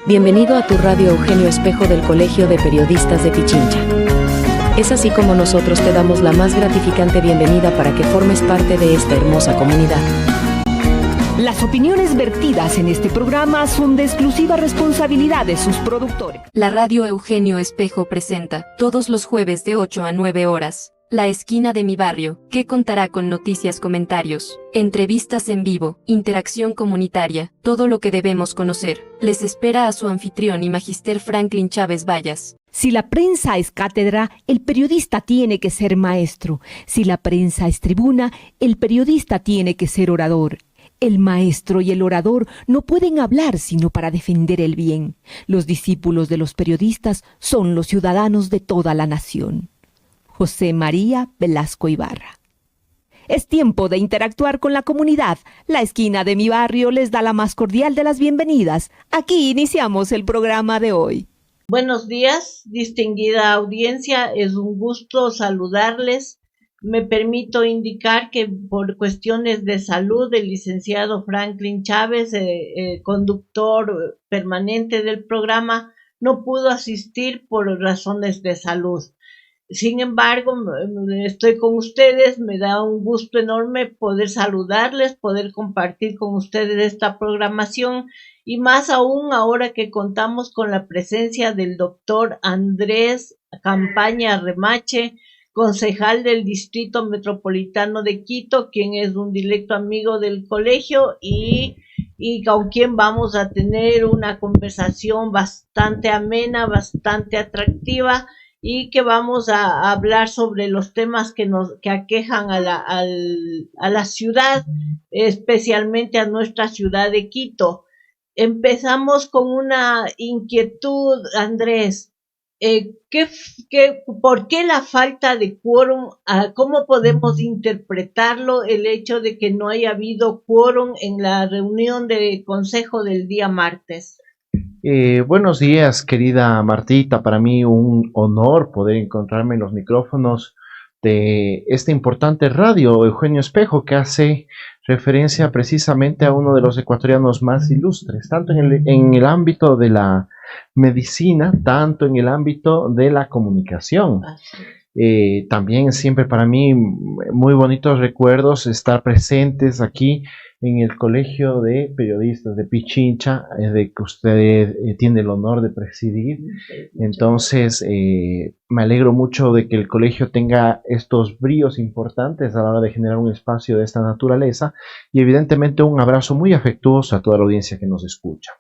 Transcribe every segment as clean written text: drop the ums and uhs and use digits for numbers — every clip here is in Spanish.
Bienvenido a tu radio Eugenio Espejo del Colegio de Periodistas de Pichincha. Es así como nosotros te damos la más gratificante bienvenida para que formes parte de esta hermosa comunidad. Las opiniones vertidas en este programa son de exclusiva responsabilidad de sus productores. La radio Eugenio Espejo presenta, todos los jueves de 8 a 9 horas, La Esquina de mi Barrio, que contará con noticias, comentarios, entrevistas en vivo, interacción comunitaria, todo lo que debemos conocer. Les espera a su anfitrión y magister Franklin Chávez Vallas. Si la prensa es cátedra, el periodista tiene que ser maestro. Si la prensa es tribuna, el periodista tiene que ser orador. El maestro y el orador no pueden hablar sino para defender el bien. Los discípulos de los periodistas son los ciudadanos de toda la nación. José María Velasco Ibarra. Es tiempo de interactuar con la comunidad. La Esquina de mi Barrio les da la más cordial de las bienvenidas. Aquí iniciamos el programa de hoy. Buenos días, distinguida audiencia. Es un gusto saludarles. Me permito indicar que por cuestiones de salud, el licenciado Franklin Chávez, conductor permanente del programa, no pudo asistir por razones de salud. Sin embargo, estoy con ustedes, me da un gusto enorme poder saludarles, poder compartir con ustedes esta programación y más aún ahora que contamos con la presencia del doctor Andrés Campaña Remache, concejal del Distrito Metropolitano de Quito, quien es un directo amigo del colegio y con quien vamos a tener una conversación bastante amena, bastante atractiva, y que vamos a hablar sobre los temas que aquejan a la ciudad, especialmente a nuestra ciudad de Quito. Empezamos con una inquietud, Andrés. ¿Por qué la falta de quórum? ¿Cómo podemos interpretarlo el hecho de que no haya habido quórum en la reunión de consejo del día martes? Buenos días, querida Martita. Para mí un honor poder encontrarme en los micrófonos de esta importante radio, Eugenio Espejo, que hace referencia precisamente a uno de los ecuatorianos más ilustres, tanto en el ámbito de la medicina, tanto en el ámbito de la comunicación. También siempre para mí muy bonitos recuerdos estar presentes aquí en el Colegio de Periodistas de Pichincha, de que usted tiene el honor de presidir. Entonces, me alegro mucho de que el colegio tenga estos bríos importantes a la hora de generar un espacio de esta naturaleza y evidentemente un abrazo muy afectuoso a toda la audiencia que nos escucha.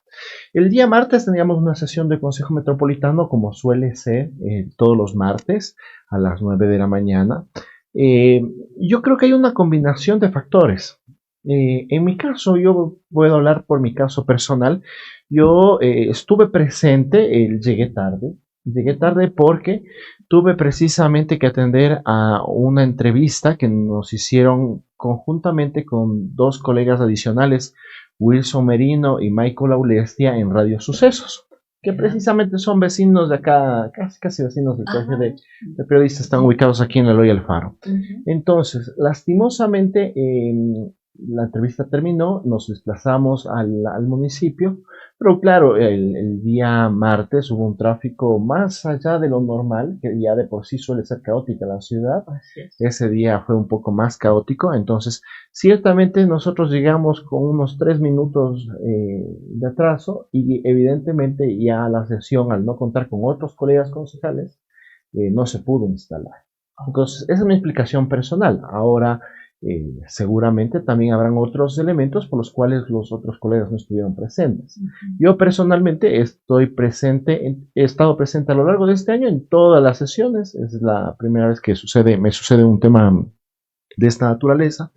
El día martes teníamos una sesión de Consejo Metropolitano, como suele ser todos los martes a las 9 de la mañana. Yo creo que hay una combinación de factores. En mi caso, yo puedo hablar por mi caso personal. Yo estuve presente, llegué tarde porque tuve precisamente que atender a una entrevista que nos hicieron conjuntamente con dos colegas adicionales, Wilson Merino y Michael Aulestia, en Radio Sucesos, que precisamente son vecinos de acá, casi vecinos del colegio de periodistas, están ubicados aquí en Eloy Alfaro. Entonces, lastimosamente, la entrevista terminó, nos desplazamos al municipio, pero claro, el día martes hubo un tráfico más allá de lo normal, que ya de por sí suele ser caótica la ciudad. Ese día fue un poco más caótico, entonces ciertamente nosotros llegamos con unos 3 minutos de atraso y evidentemente ya la sesión, al no contar con otros colegas concejales, no se pudo instalar. Entonces, esa es mi explicación personal. Ahora, seguramente también habrán otros elementos por los cuales los otros colegas no estuvieron presentes. Yo personalmente he estado presente a lo largo de este año en todas las sesiones. Es la primera vez que me sucede un tema de esta naturaleza.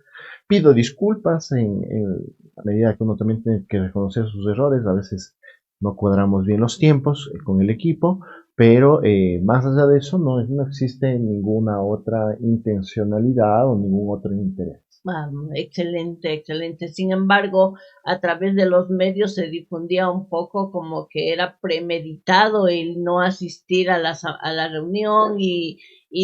Pido disculpas a medida que uno también tiene que reconocer sus errores. A veces no cuadramos bien los tiempos con el equipo, pero más allá de eso no existe ninguna otra intencionalidad o ningún otro interés. Excelente. Sin embargo, a través de los medios se difundía un poco como que era premeditado el no asistir a la reunión y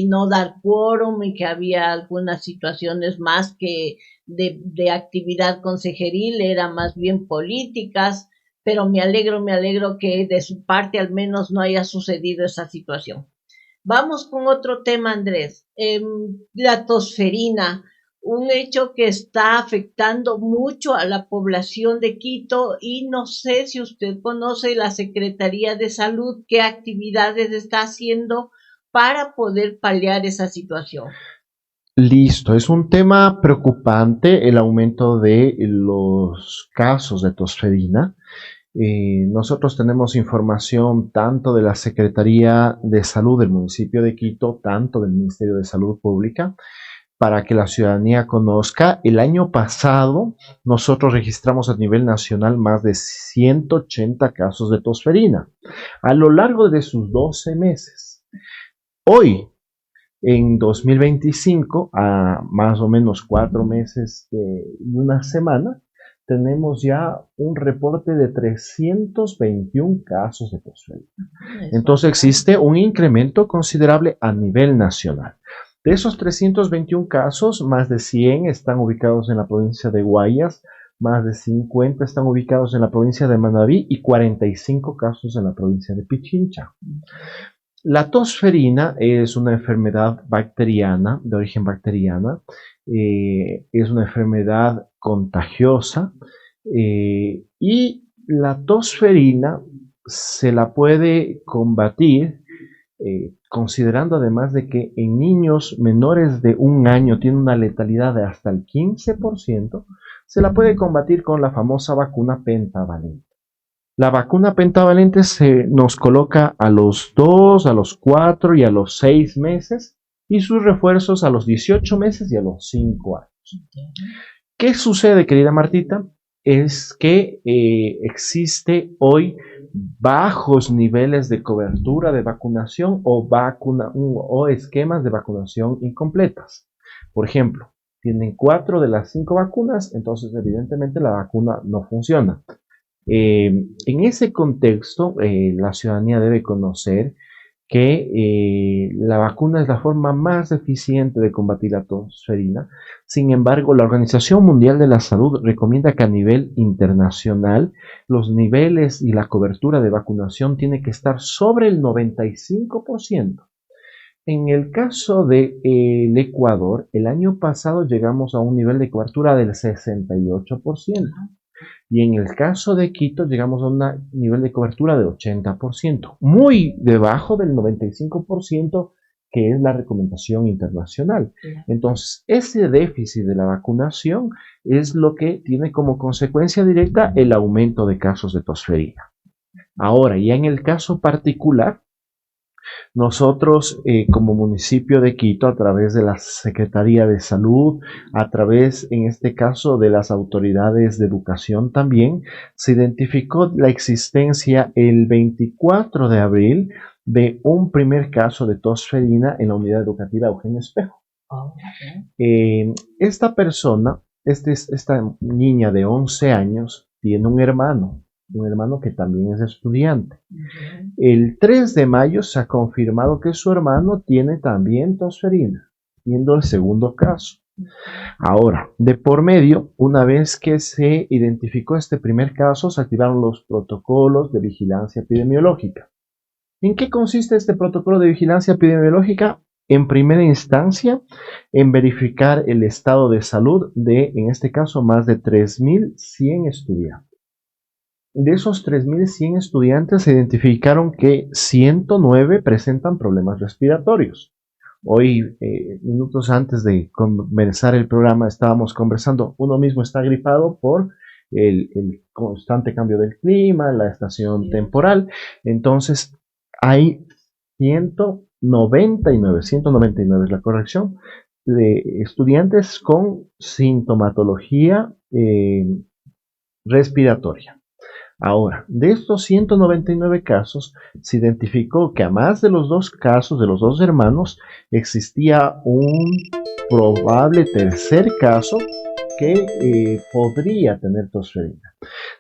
no dar quórum, y que había algunas situaciones más que de actividad consejeril, eran más bien políticas. pero me alegro que de su parte al menos no haya sucedido esa situación. Vamos con otro tema, Andrés. La tosferina, un hecho que está afectando mucho a la población de Quito, y no sé si usted conoce la Secretaría de Salud, qué actividades está haciendo para poder paliar esa situación. Listo, es un tema preocupante el aumento de los casos de tosferina. Nosotros tenemos información tanto de la Secretaría de Salud del municipio de Quito, tanto del Ministerio de Salud Pública, para que la ciudadanía conozca. El año pasado nosotros registramos a nivel nacional más de 180 casos de tosferina a lo largo de sus 12 meses. Hoy, en 2025, a más o menos 4 meses y una semana, tenemos ya un reporte de 321 casos de tosferina. Entonces existe un incremento considerable a nivel nacional. De esos 321 casos, más de 100 están ubicados en la provincia de Guayas, más de 50 están ubicados en la provincia de Manabí y 45 casos en la provincia de Pichincha. La tosferina es una enfermedad bacteriana, de origen bacteriana, es una enfermedad contagiosa, y la tosferina se la puede combatir considerando además de que en niños menores de 1 año tiene una letalidad de hasta el 15%, se la puede combatir con la famosa vacuna pentavalente. La vacuna pentavalente se nos coloca a los 2, a los 4 y a los 6 meses, y sus refuerzos a los 18 meses y a los 5 años. ¿Qué sucede, querida Martita? Es que existe hoy bajos niveles de cobertura de vacunación o esquemas de vacunación incompletas. Por ejemplo, tienen 4 de las 5 vacunas, entonces evidentemente la vacuna no funciona. En ese contexto, la ciudadanía debe conocer que la vacuna es la forma más eficiente de combatir la tosferina. Sin embargo, la Organización Mundial de la Salud recomienda que a nivel internacional los niveles y la cobertura de vacunación tiene que estar sobre el 95%. En el caso del Ecuador, el año pasado llegamos a un nivel de cobertura del 68%. Y en el caso de Quito llegamos a un nivel de cobertura de 80%, muy debajo del 95% que es la recomendación internacional. Entonces, ese déficit de la vacunación es lo que tiene como consecuencia directa el aumento de casos de tosferina. Ahora, ya en el caso particular, nosotros como municipio de Quito, a través de la Secretaría de Salud, a través, en este caso, de las autoridades de educación también, se identificó la existencia el 24 de abril de un primer caso de tosferina en la unidad educativa Eugenio Espejo. Esta persona, esta niña de 11 años, tiene un hermano que también es estudiante. El 3 de mayo se ha confirmado que su hermano tiene también tosferina, siendo el segundo caso. Ahora, de por medio, una vez que se identificó este primer caso, se activaron los protocolos de vigilancia epidemiológica. ¿En qué consiste este protocolo de vigilancia epidemiológica? En primera instancia, en verificar el estado de salud de, en este caso, más de 3.100 estudiantes. De esos 3.100 estudiantes se identificaron que 109 presentan problemas respiratorios. Hoy, minutos antes de comenzar el programa, estábamos conversando. Uno mismo está gripado por el constante cambio del clima, la estación temporal. Entonces, hay 199 es la corrección, de estudiantes con sintomatología respiratoria. Ahora, de estos 199 casos, se identificó que a más de los 2 casos de los 2 hermanos, existía un probable tercer caso que podría tener tosferina.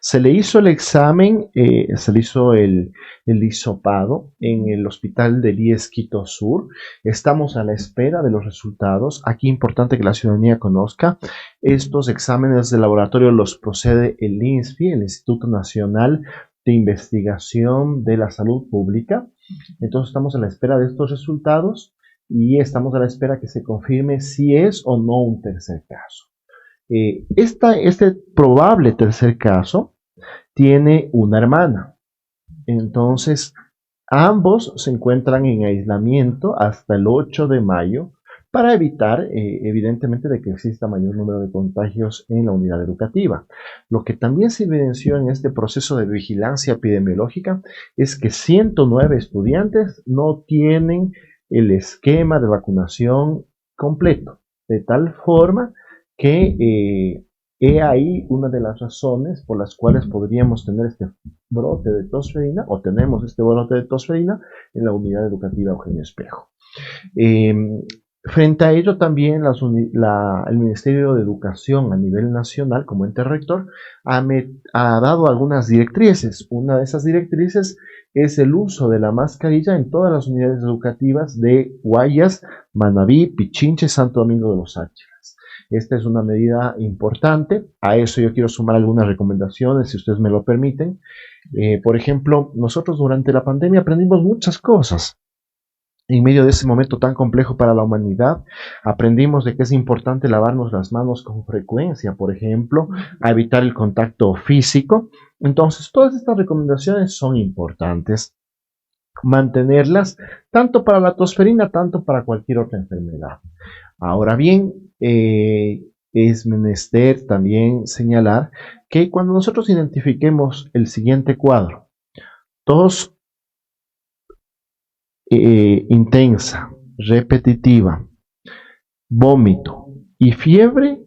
Se le hizo el examen, se le hizo el hisopado en el hospital del IES Quito Sur. Estamos a la espera de los resultados. Aquí importante que la ciudadanía conozca. Estos exámenes de laboratorio los procede el INSPI, el Instituto Nacional de Investigación de la Salud Pública. Entonces estamos a la espera de estos resultados y estamos a la espera que se confirme si es o no un tercer caso. Este probable tercer caso tiene una hermana. Entonces, ambos se encuentran en aislamiento hasta el 8 de mayo para evitar, evidentemente, de que exista mayor número de contagios en la unidad educativa. Lo que también se evidenció en este proceso de vigilancia epidemiológica es que 109 estudiantes no tienen el esquema de vacunación completo, de tal forma que he ahí una de las razones por las cuales podríamos tener este brote de tosferina, o tenemos este brote de tosferina en la unidad educativa Eugenio Espejo. Frente a ello también el Ministerio de Educación a nivel nacional, como ente rector, ha dado algunas directrices. Una de esas directrices es el uso de la mascarilla en todas las unidades educativas de Guayas, Manabí, Pichinche, Santo Domingo de los Áchilas. Esta es una medida importante. A eso yo quiero sumar algunas recomendaciones, si ustedes me lo permiten. Por ejemplo, nosotros durante la pandemia aprendimos muchas cosas. En medio de ese momento tan complejo para la humanidad, aprendimos de que es importante lavarnos las manos con frecuencia, por ejemplo, a evitar el contacto físico. Entonces, todas estas recomendaciones son importantes mantenerlas tanto para la tosferina, tanto para cualquier otra enfermedad. Ahora bien, es menester también señalar que cuando nosotros identifiquemos el siguiente cuadro, tos intensa, repetitiva, vómito y fiebre,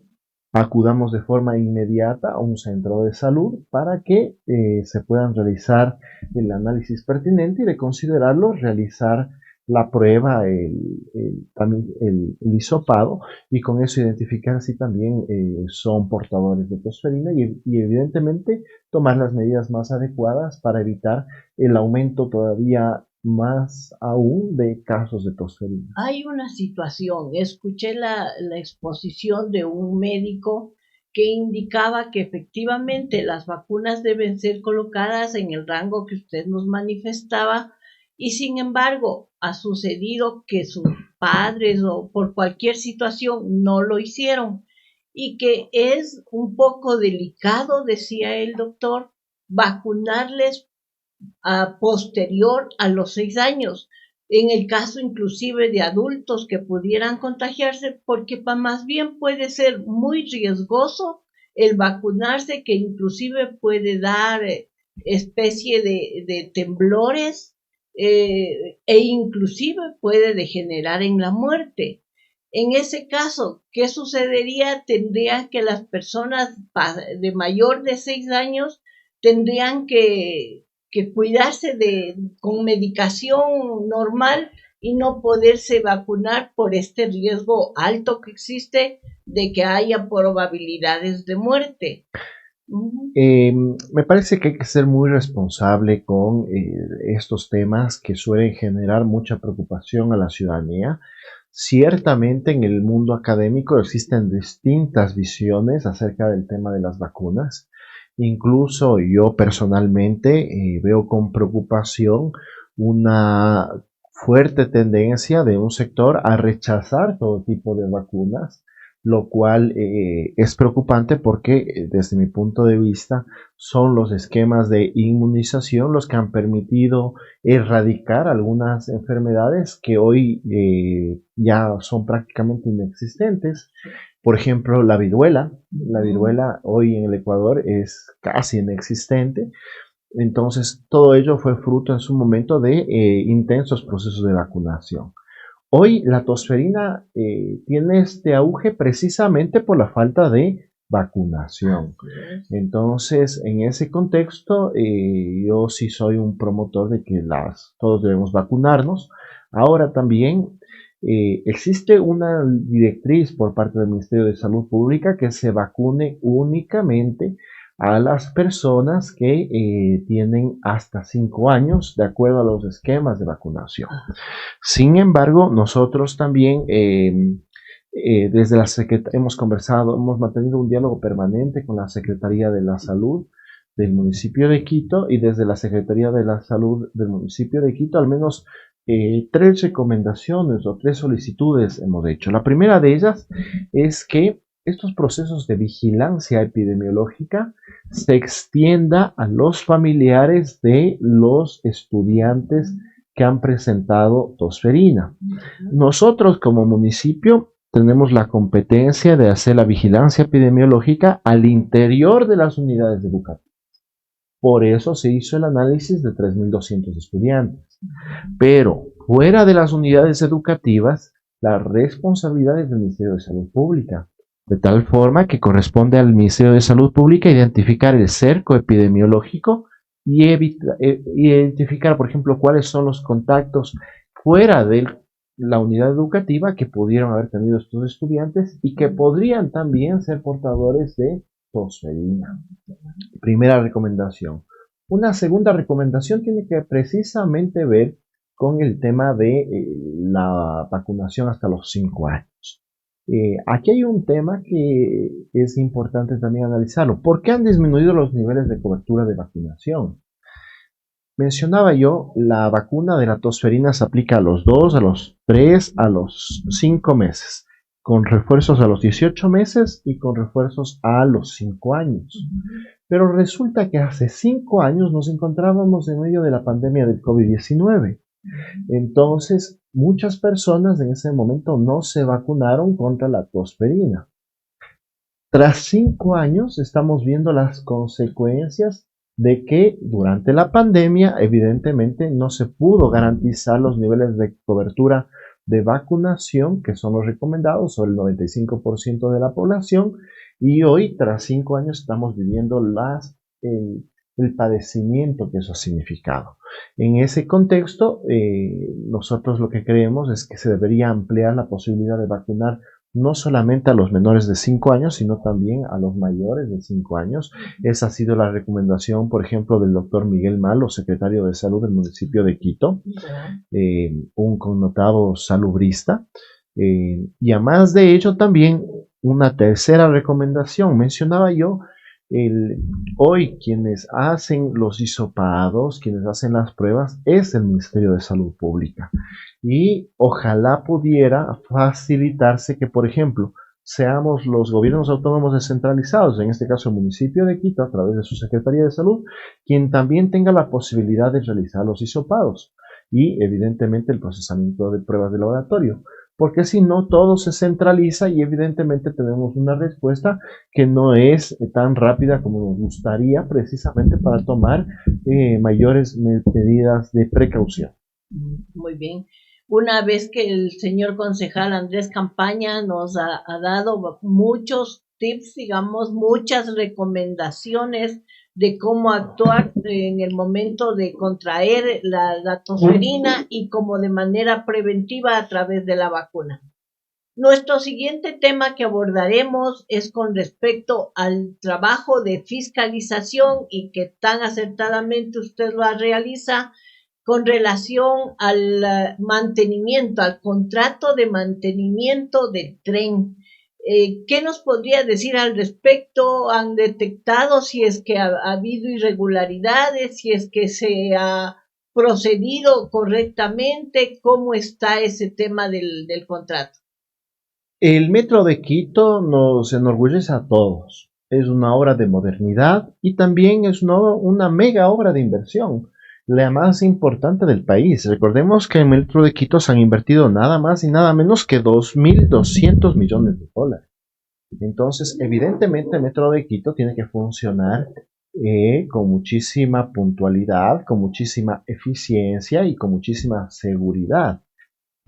acudamos de forma inmediata a un centro de salud para que se puedan realizar el análisis pertinente y de considerarlo realizar la prueba, el hisopado, y con eso identificar si también son portadores de tosferina y evidentemente tomar las medidas más adecuadas para evitar el aumento todavía más aún de casos de tosferina. Hay una situación, escuché la exposición de un médico que indicaba que efectivamente las vacunas deben ser colocadas en el rango que usted nos manifestaba, y sin embargo ha sucedido que sus padres o por cualquier situación no lo hicieron, y que es un poco delicado, decía el doctor, vacunarles posterior a los 6 años, en el caso inclusive de adultos que pudieran contagiarse, porque más bien puede ser muy riesgoso el vacunarse, que inclusive puede dar especie de temblores e inclusive puede degenerar en la muerte. En ese caso, ¿qué sucedería? Tendrían que las personas de mayor de 6 años tendrían que cuidarse con medicación normal y no poderse vacunar por este riesgo alto que existe de que haya probabilidades de muerte. Me parece que hay que ser muy responsable con estos temas que suelen generar mucha preocupación a la ciudadanía. Ciertamente en el mundo académico existen distintas visiones acerca del tema de las vacunas. Incluso yo personalmente veo con preocupación una fuerte tendencia de un sector a rechazar todo tipo de vacunas, lo cual es preocupante porque desde mi punto de vista son los esquemas de inmunización los que han permitido erradicar algunas enfermedades que hoy ya son prácticamente inexistentes. Por ejemplo, la viruela hoy en el Ecuador es casi inexistente. Entonces, todo ello fue fruto en su momento de intensos procesos de vacunación. Hoy la tosferina tiene este auge precisamente por la falta de vacunación. Entonces, en ese contexto, yo sí soy un promotor de que todos debemos vacunarnos. Ahora también existe una directriz por parte del Ministerio de Salud Pública que se vacune únicamente a las personas que tienen hasta 5 años de acuerdo a los esquemas de vacunación. Sin embargo, nosotros también desde la Secretaría hemos mantenido un diálogo permanente con la Secretaría de la Salud del municipio de Quito, y desde la Secretaría de la Salud del municipio de Quito al menos 3 recomendaciones o 3 solicitudes hemos hecho. La primera de ellas es que estos procesos de vigilancia epidemiológica se extienda a los familiares de los estudiantes que han presentado tosferina. Nosotros como municipio tenemos la competencia de hacer la vigilancia epidemiológica al interior de las unidades educativas. Por eso se hizo el análisis de 3.200 estudiantes. Pero fuera de las unidades educativas, la responsabilidad es del Ministerio de Salud Pública, de tal forma que corresponde al Ministerio de Salud Pública identificar el cerco epidemiológico y identificar, por ejemplo, cuáles son los contactos fuera de la unidad educativa que pudieron haber tenido estos estudiantes y que podrían también ser portadores de tosferina. Primera recomendación. Una segunda recomendación tiene que precisamente ver con el tema de la vacunación hasta los 5 años. Aquí hay un tema que es importante también analizarlo. ¿Por qué han disminuido los niveles de cobertura de vacunación? Mencionaba yo, la vacuna de la tosferina se aplica a los 2, a los 3, a los 5 meses, con refuerzos a los 18 meses y con refuerzos a los 5 años. Pero resulta que hace 5 años nos encontrábamos en medio de la pandemia del COVID-19. Entonces, muchas personas en ese momento no se vacunaron contra la tosferina. Tras 5 años estamos viendo las consecuencias de que durante la pandemia evidentemente no se pudo garantizar los niveles de cobertura de vacunación que son los recomendados, sobre el 95% de la población, y hoy tras 5 años estamos viviendo el padecimiento que eso ha significado. En ese contexto, nosotros lo que creemos es que se debería ampliar la posibilidad de vacunar no solamente a los menores de 5 años, sino también a los mayores de 5 años. Esa ha sido la recomendación, por ejemplo, del doctor Miguel Malo, secretario de Salud del municipio de Quito, un connotado salubrista. Y además de ello, también una tercera recomendación. Mencionaba yo, hoy quienes hacen los hisopados, quienes hacen las pruebas, es el Ministerio de Salud Pública. Y ojalá pudiera facilitarse que, por ejemplo, seamos los gobiernos autónomos descentralizados, en este caso el municipio de Quito, a través de su Secretaría de Salud, quien también tenga la posibilidad de realizar los hisopados y, evidentemente, el procesamiento de pruebas de laboratorio. Porque si no, todo se centraliza y evidentemente tenemos una respuesta que no es tan rápida como nos gustaría, precisamente para tomar mayores medidas de precaución. Muy bien. Una vez que el señor concejal Andrés Campaña nos ha dado muchos tips, digamos, muchas recomendaciones de cómo actuar en el momento de contraer la tosferina y como de manera preventiva a través de la vacuna. Nuestro siguiente tema que abordaremos es con respecto al trabajo de fiscalización y que tan acertadamente usted lo realiza con relación al mantenimiento, al contrato de mantenimiento del tren. ¿Qué nos podría decir al respecto? ¿Han detectado si es que ha habido irregularidades, si es que se ha procedido correctamente? ¿Cómo está ese tema del contrato? El Metro de Quito nos enorgullece a todos. Es una obra de modernidad y también es una mega obra de inversión, la más importante del país. Recordemos que en el Metro de Quito se han invertido nada más y nada menos que 2.200 millones de dólares. Entonces, evidentemente, el Metro de Quito tiene que funcionar con muchísima puntualidad, con muchísima eficiencia y con muchísima seguridad.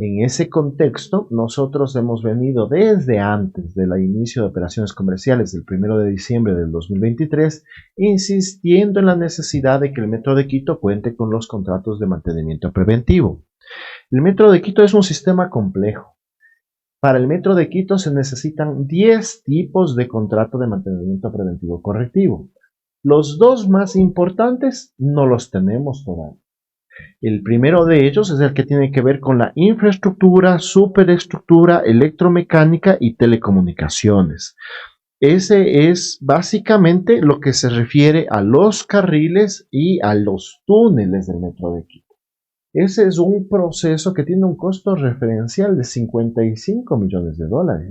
En ese contexto, nosotros hemos venido desde antes del inicio de operaciones comerciales del 1 de diciembre del 2023, insistiendo en la necesidad de que el Metro de Quito cuente con los contratos de mantenimiento preventivo. El Metro de Quito es un sistema complejo. Para el Metro de Quito se necesitan 10 tipos de contrato de mantenimiento preventivo correctivo. Los dos más importantes no los tenemos todavía. El primero de ellos es el que tiene que ver con la infraestructura, superestructura, electromecánica y telecomunicaciones. Ese es básicamente lo que se refiere a los carriles y a los túneles del Metro de Quito. Ese es un proceso que tiene un costo referencial de 55 millones de dólares.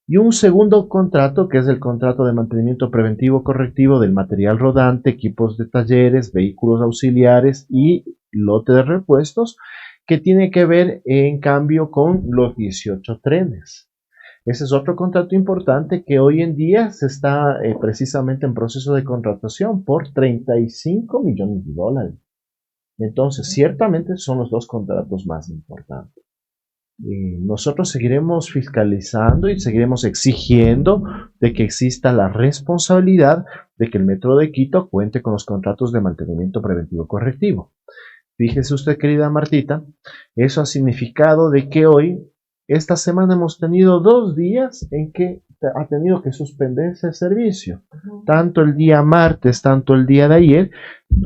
Y un segundo contrato, que es el contrato de mantenimiento preventivo correctivo del material rodante, equipos de talleres, vehículos auxiliares y lote de repuestos, que tiene que ver en cambio con los 18 trenes. Ese es otro contrato importante que hoy en día se está precisamente en proceso de contratación por 35 millones de dólares. Entonces, ciertamente son los dos contratos más importantes. Nosotros seguiremos fiscalizando y seguiremos exigiendo de que exista la responsabilidad de que el Metro de Quito cuente con los contratos de mantenimiento preventivo correctivo. Fíjese usted, querida Martita, eso ha significado de que hoy, esta semana, hemos tenido 2 días en que ha tenido que suspenderse el servicio. Tanto el día martes, tanto el día de ayer,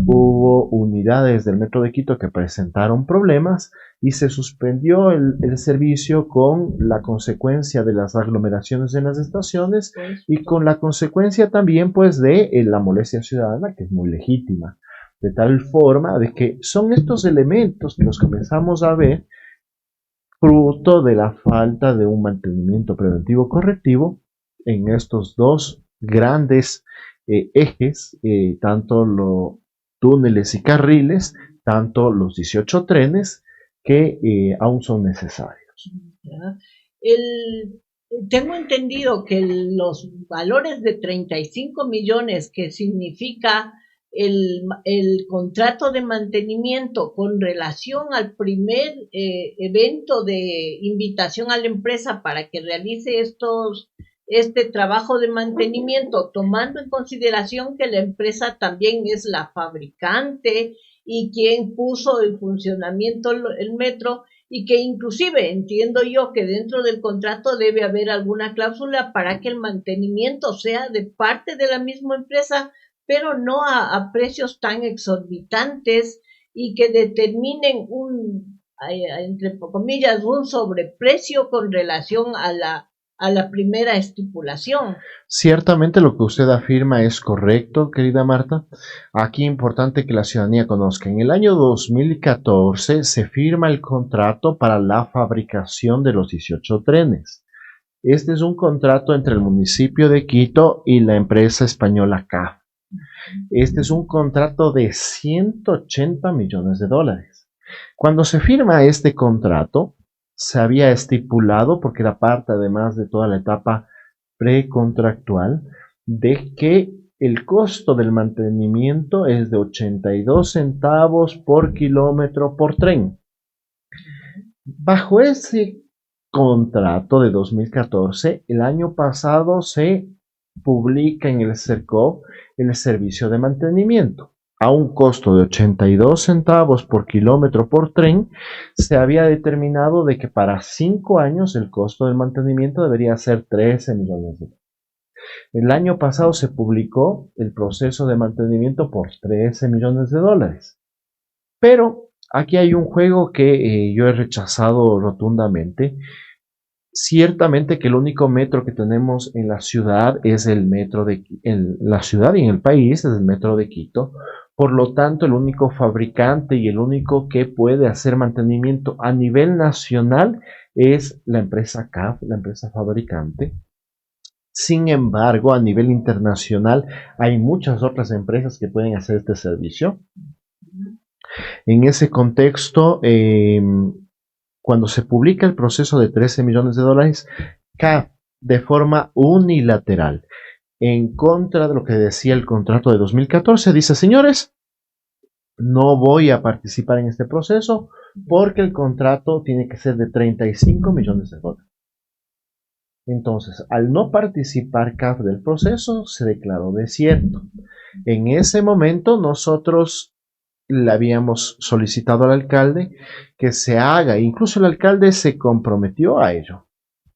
hubo unidades del Metro de Quito que presentaron problemas y se suspendió el servicio con la consecuencia de las aglomeraciones en las estaciones y con la consecuencia también pues de la molestia ciudadana, que es muy legítima, de tal forma de que son estos elementos que los comenzamos a ver fruto de la falta de un mantenimiento preventivo correctivo en estos dos grandes ejes, tanto los túneles y carriles, tanto los 18 trenes que aún son necesarios. Tengo entendido que los valores de 35 millones que significa el contrato de mantenimiento con relación al primer evento de invitación a la empresa para que realice este trabajo de mantenimiento, tomando en consideración que la empresa también es la fabricante y quien puso en funcionamiento el metro, y que inclusive entiendo yo que dentro del contrato debe haber alguna cláusula para que el mantenimiento sea de parte de la misma empresa, pero no a precios tan exorbitantes y que determinen entre comillas, un sobreprecio con relación a la primera estipulación. Ciertamente lo que usted afirma es correcto, querida Marta. Aquí es importante que la ciudadanía conozca. En el año 2014 se firma el contrato para la fabricación de los 18 trenes. Este es un contrato entre el municipio de Quito y la empresa española CAF. Este es un contrato de 180 millones de dólares. Cuando se firma este contrato, se había estipulado, porque era parte además de toda la etapa precontractual, de que el costo del mantenimiento es de 82 centavos por kilómetro por tren. Bajo ese contrato de 2014, el año pasado se publica en el SERCOV el servicio de mantenimiento. A un costo de 82 centavos por kilómetro por tren, se había determinado de que para 5 años el costo del mantenimiento debería ser 13 millones de dólares. El año pasado se publicó el proceso de mantenimiento por 13 millones de dólares. Pero aquí hay un juego que yo he rechazado rotundamente. Ciertamente que el único metro que tenemos en la ciudad es el metro en la ciudad y en el país es el Metro de Quito. Por lo tanto, el único fabricante y el único que puede hacer mantenimiento a nivel nacional es la empresa CAF, la empresa fabricante. Sin embargo, a nivel internacional hay muchas otras empresas que pueden hacer este servicio. En ese contexto, cuando se publica el proceso de 13 millones de dólares, CAF, de forma unilateral, en contra de lo que decía el contrato de 2014, dice: señores, no voy a participar en este proceso porque el contrato tiene que ser de 35 millones de dólares. Entonces, al no participar CAF del proceso, se declaró desierto. En ese momento nosotros le habíamos solicitado al alcalde que se haga, incluso el alcalde se comprometió a ello,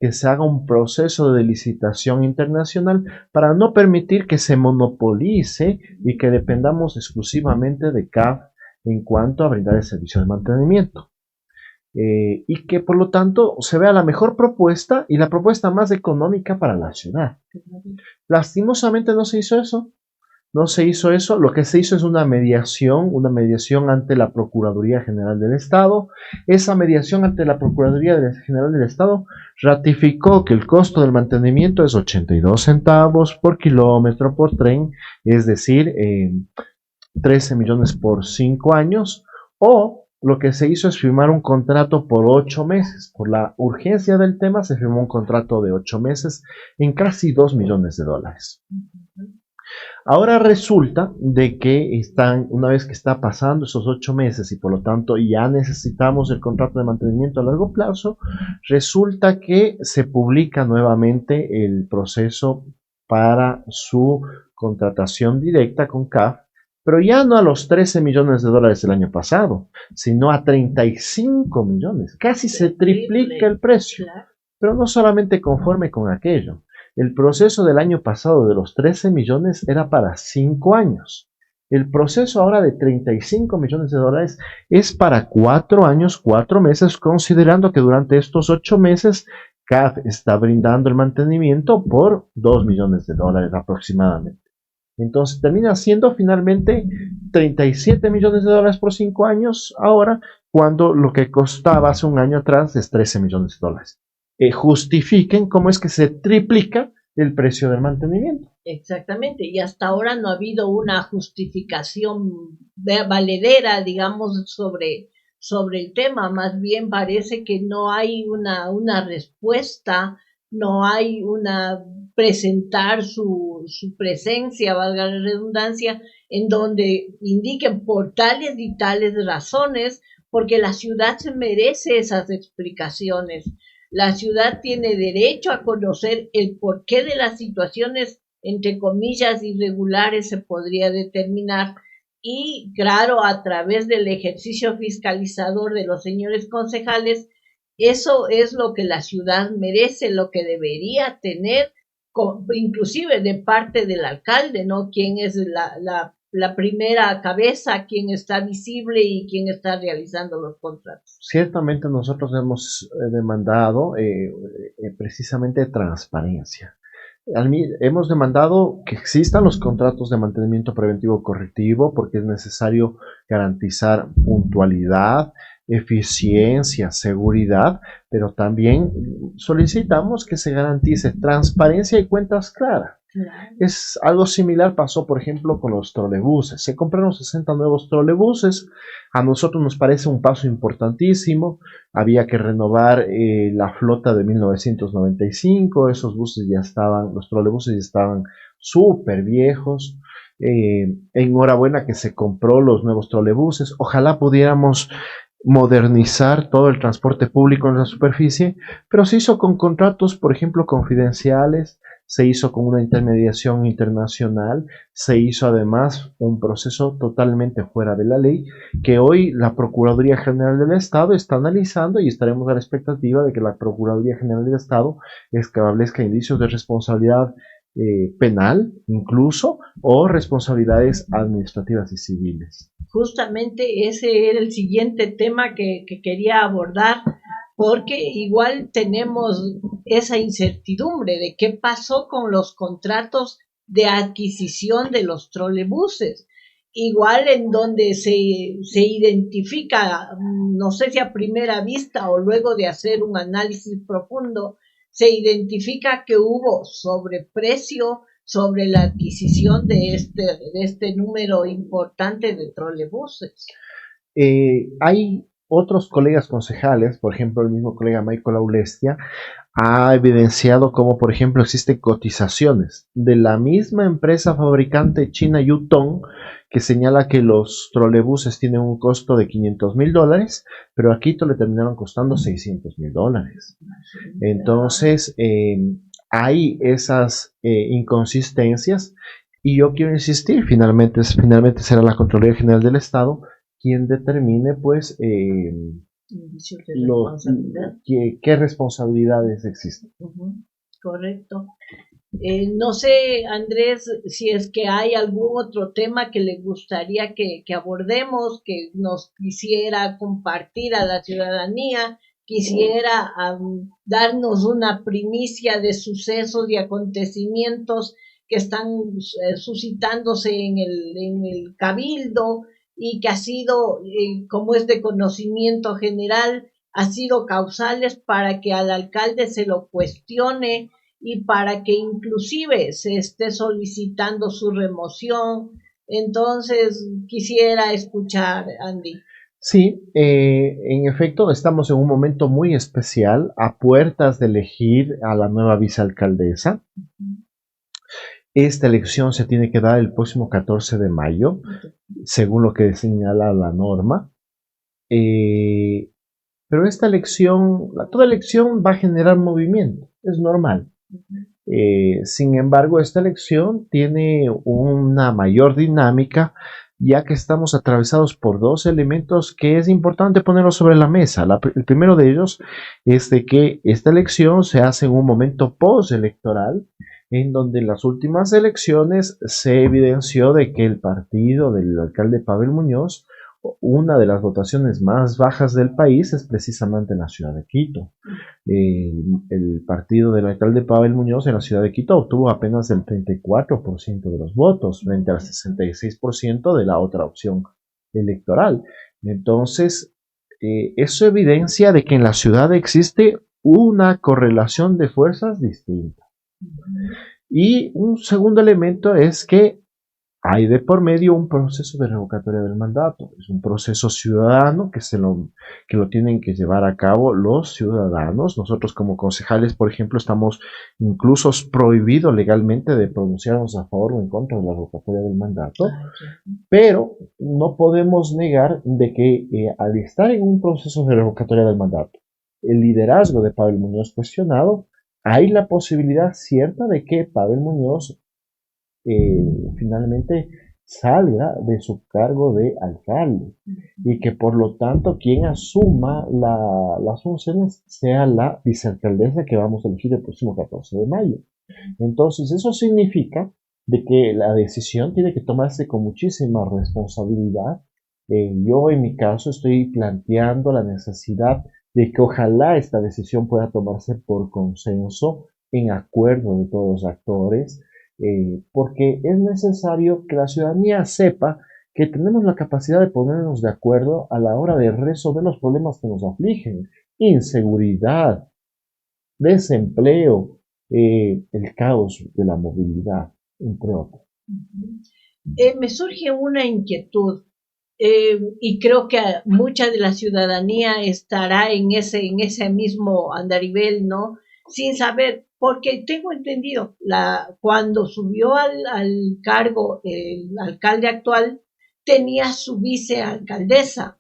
que se haga un proceso de licitación internacional para no permitir que se monopolice y que dependamos exclusivamente de CAF en cuanto a brindar el servicio de mantenimiento. Y que por lo tanto se vea la mejor propuesta y la propuesta más económica para la ciudad. Lastimosamente no se hizo eso. No se hizo eso, lo que se hizo es una mediación ante la Procuraduría General del Estado. Esa mediación ante la Procuraduría General del Estado ratificó que el costo del mantenimiento es 82 centavos por kilómetro por tren, es decir, 13 millones por 5 años, o lo que se hizo es firmar un contrato por 8 meses. Por la urgencia del tema se firmó un contrato de 8 meses en casi 2 millones de dólares. Ahora resulta de que una vez que está pasando esos 8 meses y por lo tanto ya necesitamos el contrato de mantenimiento a largo plazo, resulta que se publica nuevamente el proceso para su contratación directa con CAF, pero ya no a los 13 millones de dólares del año pasado, sino a 35 millones. Casi se triplica el precio, pero no solamente conforme con aquello. El proceso del año pasado de los 13 millones era para 5 años. El proceso ahora de 35 millones de dólares es para 4 años, 4 meses, considerando que durante estos 8 meses CAF está brindando el mantenimiento por 2 millones de dólares aproximadamente. Entonces termina siendo finalmente 37 millones de dólares por 5 años ahora, cuando lo que costaba hace un año atrás es 13 millones de dólares. Justifiquen cómo es que se triplica el precio del mantenimiento. Exactamente, y hasta ahora no ha habido una justificación valedera, digamos, sobre el tema. Más bien parece que no hay una respuesta, no hay presentar su presencia, valga la redundancia, en donde indiquen por tales y tales razones, porque la ciudad se merece esas explicaciones. La ciudad tiene derecho a conocer el porqué de las situaciones, entre comillas, irregulares se podría determinar, y claro, a través del ejercicio fiscalizador de los señores concejales, eso es lo que la ciudad merece, lo que debería tener, inclusive de parte del alcalde, ¿no? Quien es la primera cabeza, quien está visible y quien está realizando los contratos. Ciertamente nosotros hemos demandado precisamente transparencia. Hemos demandado que existan los contratos de mantenimiento preventivo correctivo porque es necesario garantizar puntualidad, eficiencia, seguridad, pero también solicitamos que se garantice transparencia y cuentas claras. Claro. Es algo similar pasó, por ejemplo, con los trolebuses. Se compraron 60 nuevos trolebuses. A nosotros nos parece un paso importantísimo. Había que renovar la flota de 1995. Esos buses ya estaban, los trolebuses ya estaban súper viejos. Enhorabuena que se compró los nuevos trolebuses. Ojalá pudiéramos modernizar todo el transporte público en la superficie, pero se hizo con contratos, por ejemplo, confidenciales. Se hizo con una intermediación internacional, se hizo además un proceso totalmente fuera de la ley que hoy la Procuraduría General del Estado está analizando y estaremos a la expectativa de que la Procuraduría General del Estado establezca indicios de responsabilidad penal incluso o responsabilidades administrativas y civiles. Justamente ese era el siguiente tema que quería abordar, porque igual tenemos esa incertidumbre de qué pasó con los contratos de adquisición de los trolebuses. Igual en donde se identifica, no sé si a primera vista o luego de hacer un análisis profundo, se identifica que hubo sobreprecio sobre la adquisición de este número importante de trolebuses. Hay otros colegas concejales, por ejemplo, el mismo colega Michael Aulestia, ha evidenciado cómo, por ejemplo, existen cotizaciones de la misma empresa fabricante china Yutong, que señala que los trolebuses tienen un costo de $500,000, pero a Quito le terminaron costando $600,000. Entonces, hay esas inconsistencias, y yo quiero insistir, finalmente será la Contraloría General del Estado quien determine pues Indicios de Lo- responsabilidad. ¿Qué responsabilidades existen? Correcto. No sé, Andrés, si es que hay algún otro tema que le gustaría que abordemos, que nos quisiera compartir a la ciudadanía, quisiera darnos una primicia de sucesos y acontecimientos que están suscitándose en el cabildo y que ha sido, como es de conocimiento general, ha sido causales para que al alcalde se lo cuestione y para que inclusive se esté solicitando su remoción. Entonces, quisiera escuchar, Andy. Sí, en efecto, estamos en un momento muy especial, a puertas de elegir a la nueva vicealcaldesa. Esta elección se tiene que dar el próximo 14 de mayo, según lo que señala la norma. Pero esta elección, toda elección va a generar movimiento, es normal. Sin embargo, esta elección tiene una mayor dinámica, ya que estamos atravesados por dos elementos que es importante ponerlos sobre la mesa. El primero de ellos es de que esta elección se hace en un momento postelectoral, en donde en las últimas elecciones se evidenció de que el partido del alcalde Pavel Muñoz, una de las votaciones más bajas del país es precisamente en la ciudad de Quito. El partido del alcalde Pavel Muñoz en la ciudad de Quito obtuvo apenas el 34% de los votos frente al 66% de la otra opción electoral. Entonces, eso evidencia de que en la ciudad existe una correlación de fuerzas distinta. Y un segundo elemento es que hay de por medio un proceso de revocatoria del mandato. Es un proceso ciudadano que lo tienen que llevar a cabo los ciudadanos. Nosotros como concejales, por ejemplo, estamos incluso prohibidos legalmente de pronunciarnos a favor o en contra de la revocatoria del mandato. Pero no podemos negar de que al estar en un proceso de revocatoria del mandato, el liderazgo de Pavel Muñoz cuestionado, hay la posibilidad cierta de que Pavel Muñoz finalmente salga de su cargo de alcalde y que por lo tanto quien asuma las funciones sea la vicealcaldesa que vamos a elegir el próximo 14 de mayo. Entonces eso significa de que la decisión tiene que tomarse con muchísima responsabilidad. Yo en mi caso estoy planteando la necesidad de que ojalá esta decisión pueda tomarse por consenso, en acuerdo de todos los actores, porque es necesario que la ciudadanía sepa que tenemos la capacidad de ponernos de acuerdo a la hora de resolver los problemas que nos afligen: inseguridad, desempleo, el caos de la movilidad, entre otros. Me surge una inquietud y creo que mucha de la ciudadanía estará en ese mismo andarivel, ¿no? Sin saber, porque tengo entendido, cuando subió al cargo el alcalde actual, tenía su vicealcaldesa.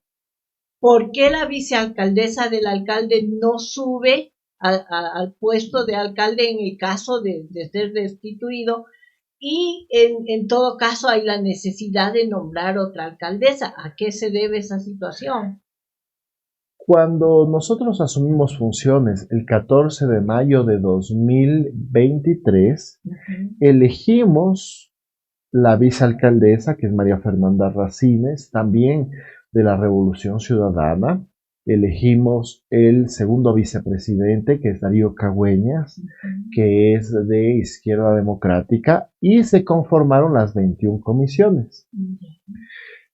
¿Por qué la vicealcaldesa del alcalde no sube al puesto de alcalde en el caso de ser destituido? Y en todo caso hay la necesidad de nombrar otra alcaldesa. ¿A qué se debe esa situación? Cuando nosotros asumimos funciones el 14 de mayo de 2023, elegimos la vicealcaldesa, que es María Fernanda Racines, también de la Revolución Ciudadana. Elegimos el segundo vicepresidente, que es Darío Cagüeñas, que es de Izquierda Democrática, y se conformaron las 21 comisiones.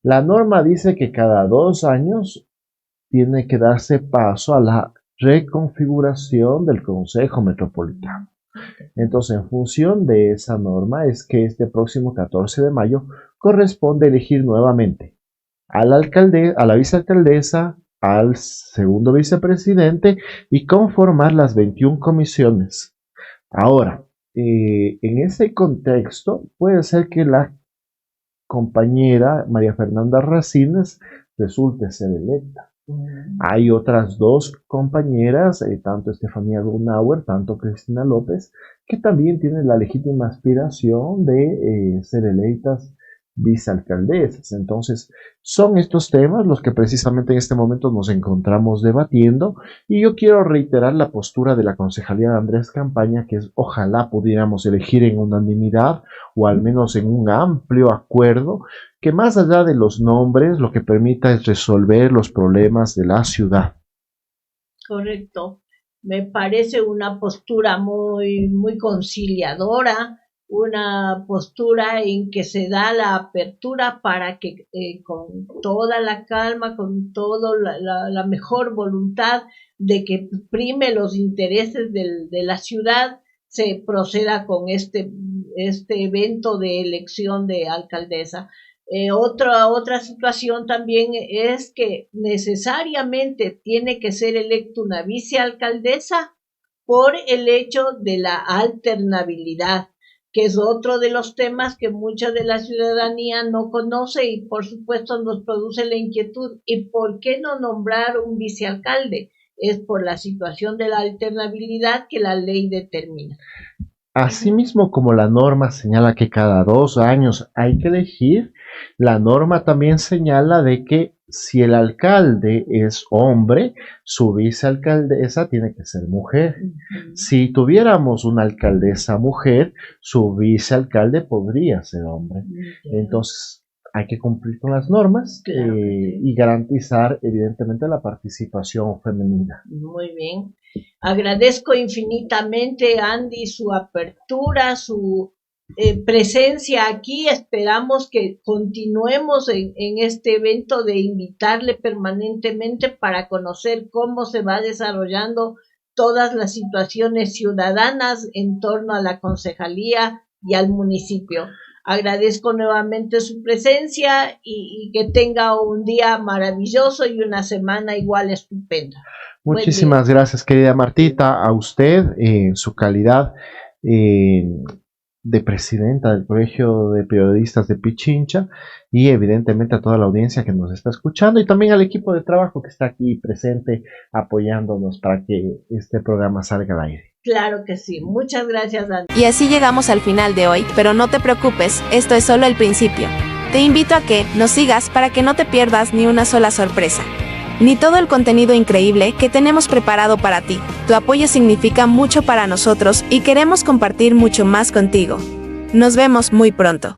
La norma dice que cada 2 años tiene que darse paso a la reconfiguración del Consejo Metropolitano. Entonces, en función de esa norma, es que este próximo 14 de mayo corresponde elegir nuevamente al alcalde, a la vicealcaldesa, al segundo vicepresidente y conformar las 21 comisiones. Ahora, en ese contexto, puede ser que la compañera María Fernanda Racines resulte ser electa. Hay otras 2 compañeras, tanto Estefanía Grunauer, tanto Cristina López, que también tienen la legítima aspiración de ser electas vicealcaldesas. Entonces, son estos temas los que precisamente en este momento nos encontramos debatiendo, y yo quiero reiterar la postura de la concejalía de Andrés Campaña, que es ojalá pudiéramos elegir en unanimidad o al menos en un amplio acuerdo, que más allá de los nombres lo que permita es resolver los problemas de la ciudad. Correcto. Me parece una postura muy conciliadora, una postura en que se da la apertura para que con toda la calma, con toda la mejor voluntad de que prime los intereses de la ciudad, se proceda con este evento de elección de alcaldesa. Otra situación también es que necesariamente tiene que ser electa una vicealcaldesa por el hecho de la alternabilidad, que es otro de los temas que mucha de la ciudadanía no conoce y por supuesto nos produce la inquietud. ¿Y por qué no nombrar un vicealcalde? Es por la situación de la alternabilidad que la ley determina. Asimismo, como la norma señala que cada 2 años hay que elegir, la norma también señala de que si el alcalde es hombre, su vicealcaldesa tiene que ser mujer. Si tuviéramos una alcaldesa mujer, su vicealcalde podría ser hombre. Entonces, hay que cumplir con las normas y garantizar, evidentemente, la participación femenina. Muy bien. Agradezco infinitamente, Andy, su apertura, su presencia aquí. Esperamos que continuemos en este evento de invitarle permanentemente para conocer cómo se va desarrollando todas las situaciones ciudadanas en torno a la concejalía y al municipio. Agradezco nuevamente su presencia y que tenga un día maravilloso y una semana igual estupenda. Muchísimas gracias, querida Martita, a usted en su calidad de presidenta del Colegio de Periodistas de Pichincha, y evidentemente a toda la audiencia que nos está escuchando, y también al equipo de trabajo que está aquí presente apoyándonos para que este programa salga al aire. Claro que sí. Muchas gracias, Andy. Y así llegamos al final de hoy, pero no te preocupes, esto es solo el principio. Te invito a que nos sigas para que no te pierdas ni una sola sorpresa, ni todo el contenido increíble que tenemos preparado para ti. Tu apoyo significa mucho para nosotros y queremos compartir mucho más contigo. Nos vemos muy pronto.